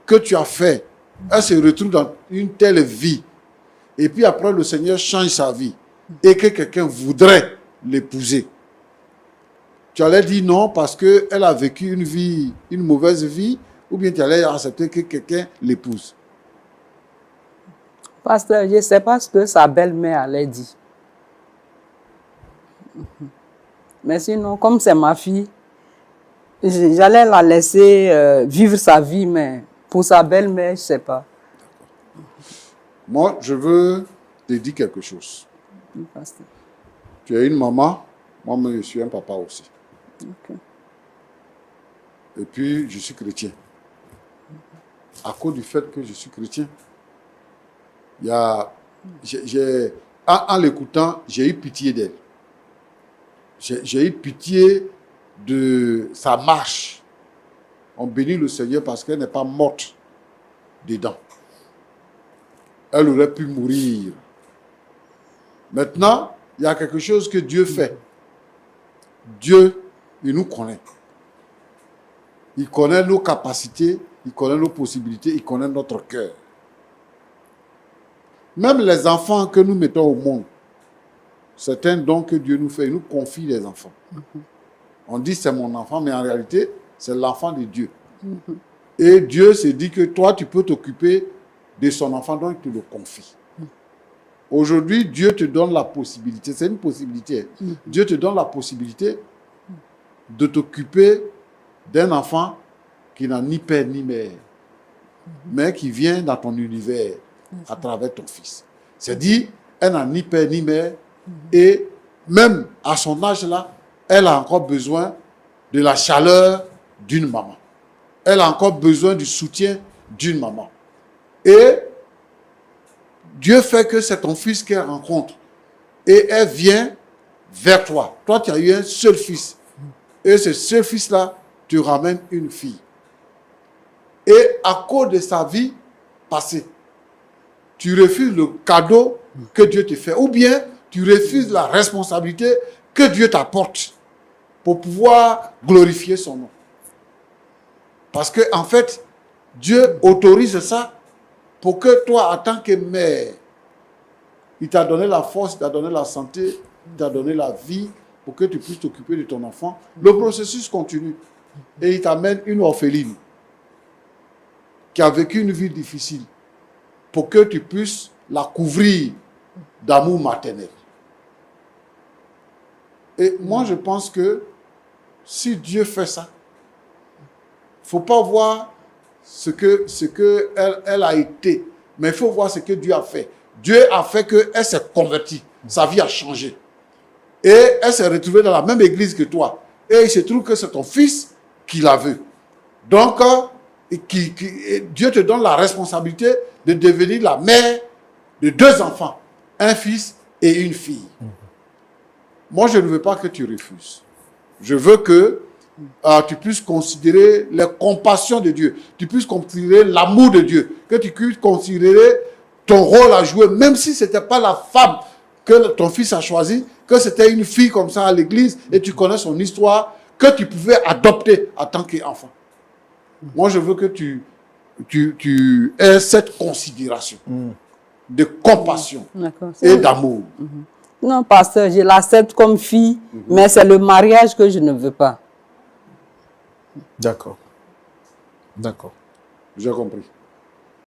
C: que tu as faits, elle se retrouve dans une telle vie, et puis après le Seigneur change sa vie, et que quelqu'un voudrait l'épouser, tu allais dire non parce qu'elle a vécu une vie, une mauvaise vie, ou bien tu allais accepter que quelqu'un l'épouse?
A: Pasteur, je ne sais pas ce que sa belle-mère allait dire. Mais sinon, comme c'est ma fille, j'allais la laisser vivre sa vie, mais pour sa belle-mère, je ne sais pas.
C: Moi, je veux te dire quelque chose.
A: Oui, pasteur.
C: Tu es une maman, moi, je suis un papa aussi.
A: Ok.
C: Et puis, je suis chrétien. À cause du fait que je suis chrétien, il y a, en l'écoutant, j'ai eu pitié d'elle. J'ai eu pitié de sa marche. On bénit le Seigneur parce qu'elle n'est pas morte dedans. Elle aurait pu mourir. Maintenant, il y a quelque chose que Dieu fait. Dieu, il nous connaît. Il connaît nos capacités, il connaît nos possibilités, il connaît notre cœur. Même les enfants que nous mettons au monde, c'est un don que Dieu nous fait, il nous confie les enfants. On dit c'est mon enfant, mais en réalité, c'est l'enfant de Dieu. Et Dieu se dit que toi, tu peux t'occuper de son enfant, donc il te le confie. Aujourd'hui, Dieu te donne la possibilité, c'est une possibilité. Dieu te donne la possibilité de t'occuper d'un enfant qui n'a ni père ni mère, mais qui vient dans ton univers à travers ton fils. C'est-à-dire, elle n'a ni père ni mère, et même à son âge-là, elle a encore besoin de la chaleur d'une maman. Elle a encore besoin du soutien d'une maman. Et Dieu fait que c'est ton fils qu'elle rencontre. Et elle vient vers toi. Toi, tu as eu un seul fils. Et ce seul fils-là te ramène une fille. Et à cause de sa vie passée, tu refuses le cadeau que Dieu te fait. Ou bien, tu refuses la responsabilité que Dieu t'apporte pour pouvoir glorifier son nom. Parce que, en fait, Dieu autorise ça pour que toi, en tant que mère, il t'a donné la force, il t'a donné la santé, il t'a donné la vie pour que tu puisses t'occuper de ton enfant. Le processus continue. Et il t'amène une orpheline qui a vécu une vie difficile pour que tu puisses la couvrir d'amour maternel. Et moi, je pense que si Dieu fait ça, il ne faut pas voir ce que elle a été, mais il faut voir ce que Dieu a fait. Dieu a fait qu'elle s'est convertie, sa vie a changé. Et elle s'est retrouvée dans la même église que toi. Et il se trouve que c'est ton fils qui la veut. Donc, Dieu te donne la responsabilité de devenir la mère de deux enfants, un fils et une fille. Moi, je ne veux pas que tu refuses. Je veux que tu puisses considérer les compassions de Dieu, tu puisses considérer l'amour de Dieu, que tu puisses considérer ton rôle à jouer, même si ce n'était pas la femme que ton fils a choisie, que c'était une fille comme ça à l'église et tu connais son histoire, que tu pouvais adopter en tant qu'enfant. Moi, je veux que tu aies cette considération de compassion et d'amour.
A: Non, pasteur, je l'accepte comme fille, mais c'est le mariage que je ne veux pas.
B: D'accord. D'accord.
C: J'ai compris.